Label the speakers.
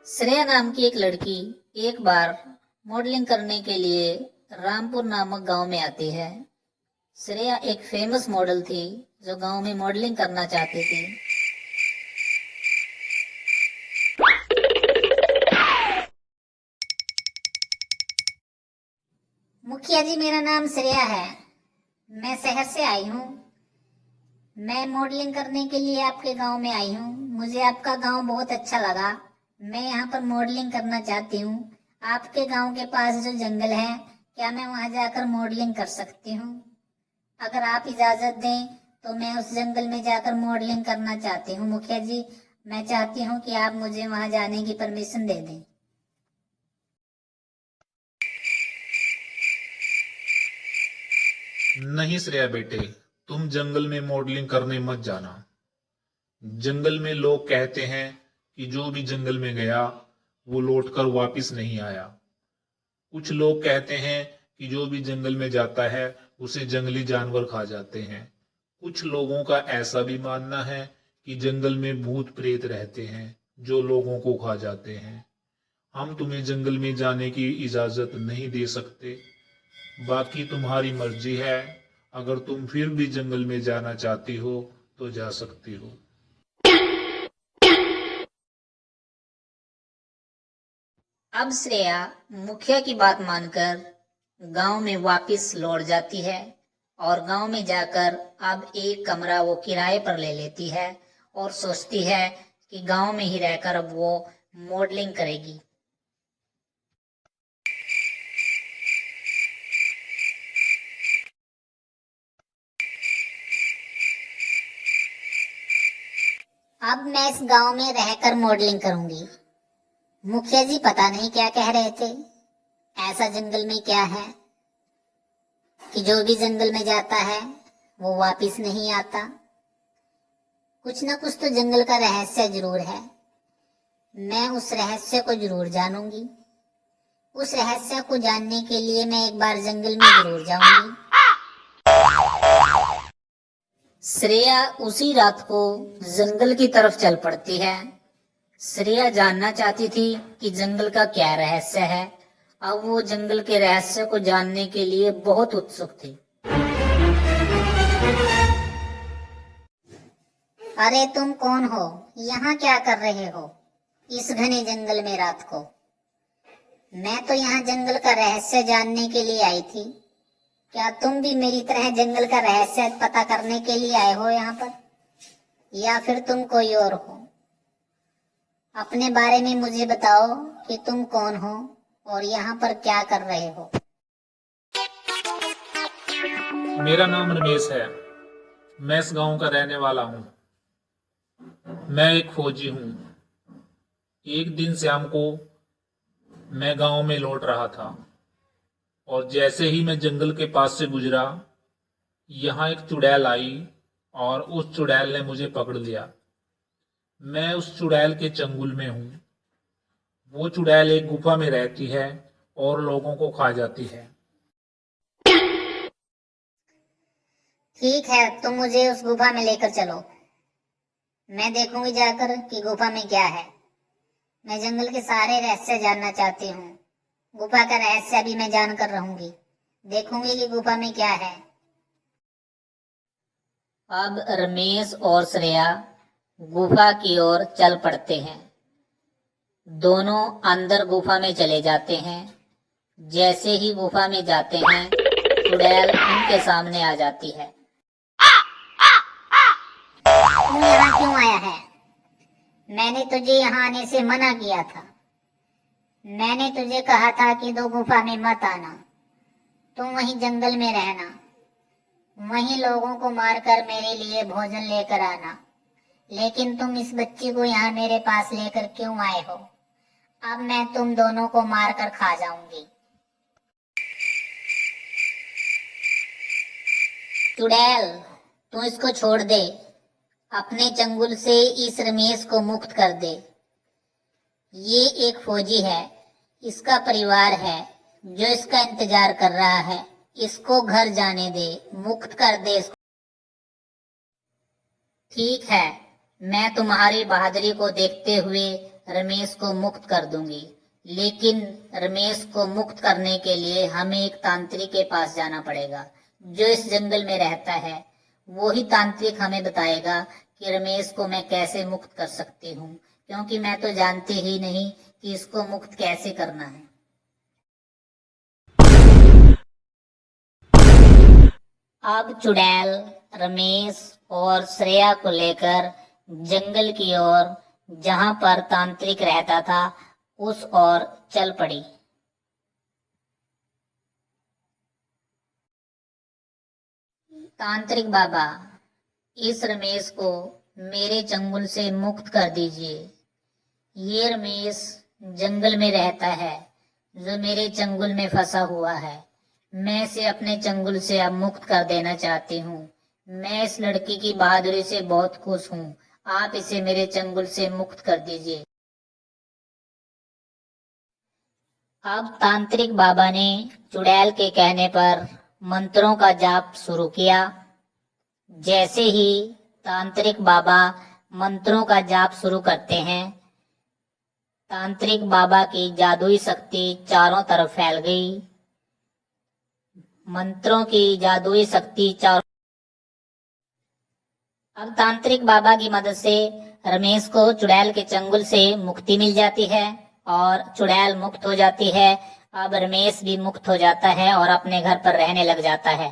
Speaker 1: श्रेया नाम की एक लड़की एक बार मॉडलिंग करने के लिए रामपुर नामक गांव में आती है। श्रेया एक फेमस मॉडल थी जो गांव में मॉडलिंग करना चाहती थी। मुखिया जी, मेरा नाम श्रेया है। मैं शहर से आई हूँ। मैं मॉडलिंग करने के लिए आपके गांव में आई हूँ। मुझे आपका गांव बहुत अच्छा लगा। मैं यहाँ पर मॉडलिंग करना चाहती हूँ। आपके गांव के पास जो जंगल है, क्या मैं वहाँ जाकर मॉडलिंग कर सकती हूँ? अगर आप इजाजत दें तो मैं उस जंगल में जाकर मॉडलिंग करना चाहती हूँ। मुखिया जी, मैं चाहती हूँ कि आप मुझे वहाँ जाने की परमिशन दे दें।
Speaker 2: नहीं श्रेया बेटे, तुम जंगल में मॉडलिंग करने मत जाना। जंगल में लोग कहते हैं कि जो भी जंगल में गया वो लौटकर वापस नहीं आया। कुछ लोग कहते हैं कि जो भी जंगल में जाता है उसे जंगली जानवर खा जाते हैं। कुछ लोगों का ऐसा भी मानना है कि जंगल में भूत प्रेत रहते हैं जो लोगों को खा जाते हैं। हम तुम्हें जंगल में जाने की इजाजत नहीं दे सकते। बाकी तुम्हारी मर्जी है। अगर तुम फिर भी जंगल में जाना चाहती हो तो जा सकती हो।
Speaker 1: अब श्रेया मुखिया की बात मानकर गांव में वापस लौट जाती है और गांव में जाकर अब एक कमरा वो किराए पर ले लेती है और सोचती है कि गांव में ही रहकर अब वो मॉडलिंग करेगी। अब मैं इस गांव में रहकर मॉडलिंग करूंगी। मुखिया जी पता नहीं क्या कह रहे थे। ऐसा जंगल में क्या है कि जो भी जंगल में जाता है वो वापस नहीं आता। कुछ ना कुछ तो जंगल का रहस्य जरूर है। मैं उस रहस्य को जरूर जानूंगी। उस रहस्य को जानने के लिए मैं एक बार जंगल में जरूर जाऊंगी। श्रेया उसी रात को जंगल की तरफ चल पड़ती है। श्रेया जानना चाहती थी कि जंगल का क्या रहस्य है। अब वो जंगल के रहस्य को जानने के लिए बहुत उत्सुक थी। अरे तुम कौन हो? यहाँ क्या कर रहे हो इस घने जंगल में रात को? मैं तो यहाँ जंगल का रहस्य जानने के लिए आई थी। क्या तुम भी मेरी तरह जंगल का रहस्य पता करने के लिए आए हो यहाँ पर, या फिर तुम कोई और हो? अपने बारे में मुझे बताओ कि तुम कौन हो और यहाँ पर क्या कर रहे हो।
Speaker 2: मेरा नाम रमेश है। मैं इस गांव का रहने वाला हूँ। मैं एक फौजी हूँ। एक दिन शाम को मैं गांव में लौट रहा था और जैसे ही मैं जंगल के पास से गुजरा, यहाँ एक चुड़ैल आई और उस चुड़ैल ने मुझे पकड़ लिया। मैं उस चुड़ैल के चंगुल में हूँ। वो चुड़ैल एक गुफा में रहती है और लोगों को खा जाती है।
Speaker 1: ठीक है, तुम मुझे उस गुफा में लेकर चलो। मैं देखूंगी जाकर कि गुफा में क्या है। मैं जंगल के सारे रहस्य जानना चाहती हूँ। गुफा का रहस्य भी मैं जानकर रहूंगी। देखूंगी कि गुफा में क्या है। अब रमेश और श्रेया गुफा की ओर चल पड़ते हैं। दोनों अंदर गुफा में चले जाते हैं। जैसे ही गुफा में जाते हैं, चुड़ैल उनके सामने आ जाती है। तू यहाँ क्यों आया है? मैंने तुझे यहाँ आने से मना किया था। मैंने तुझे कहा था कि दो गुफा में मत आना। तुम वहीं जंगल में रहना। वहीं लोगों को मारकर मेरे लिए भोजन लेकर आना। लेकिन तुम इस बच्ची को यहाँ मेरे पास लेकर क्यों आए हो? अब मैं तुम दोनों को मारकर खा जाऊंगी। चुड़ैल, तू इसको छोड़ दे। अपने चंगुल से इस रमेश को मुक्त कर दे। ये एक फौजी है। इसका परिवार है जो इसका इंतजार कर रहा है। इसको घर जाने दे, मुक्त कर दे इसको। ठीक है, मैं तुम्हारी बहादुरी को देखते हुए रमेश को मुक्त कर दूंगी, लेकिन रमेश को मुक्त करने के लिए हमें एक तांत्रिक के पास जाना पड़ेगा जो इस जंगल में रहता है। वो ही तांत्रिक हमें बताएगा कि रमेश को मैं कैसे मुक्त कर सकती हूँ, क्योंकि मैं तो जानती ही नहीं कि इसको मुक्त कैसे करना है। अब चुड़ैल रमेश और श्रेया को लेकर जंगल की ओर, जहां पर तांत्रिक रहता था, उस ओर चल पड़ी। तांत्रिक बाबा, इस रमेश को मेरे चंगुल से मुक्त कर दीजिए। ये रमेश जंगल में रहता है जो मेरे चंगुल में फंसा हुआ है। मैं इसे अपने चंगुल से अब मुक्त कर देना चाहती हूँ। मैं इस लड़की की बहादुरी से बहुत खुश हूँ। आप इसे मेरे चंगुल से मुक्त कर दीजिए। अब तांत्रिक बाबा ने चुड़ैल के कहने पर मंत्रों का जाप शुरू किया। जैसे ही तांत्रिक बाबा मंत्रों का जाप शुरू करते हैं, तांत्रिक बाबा की जादुई शक्ति चारों तरफ फैल गई। मंत्रों की जादुई शक्ति चारों। अब तांत्रिक बाबा की मदद से रमेश को चुड़ैल के चंगुल से मुक्ति मिल जाती है और चुड़ैल मुक्त हो जाती है। अब रमेश भी मुक्त हो जाता है और अपने घर पर रहने लग जाता है।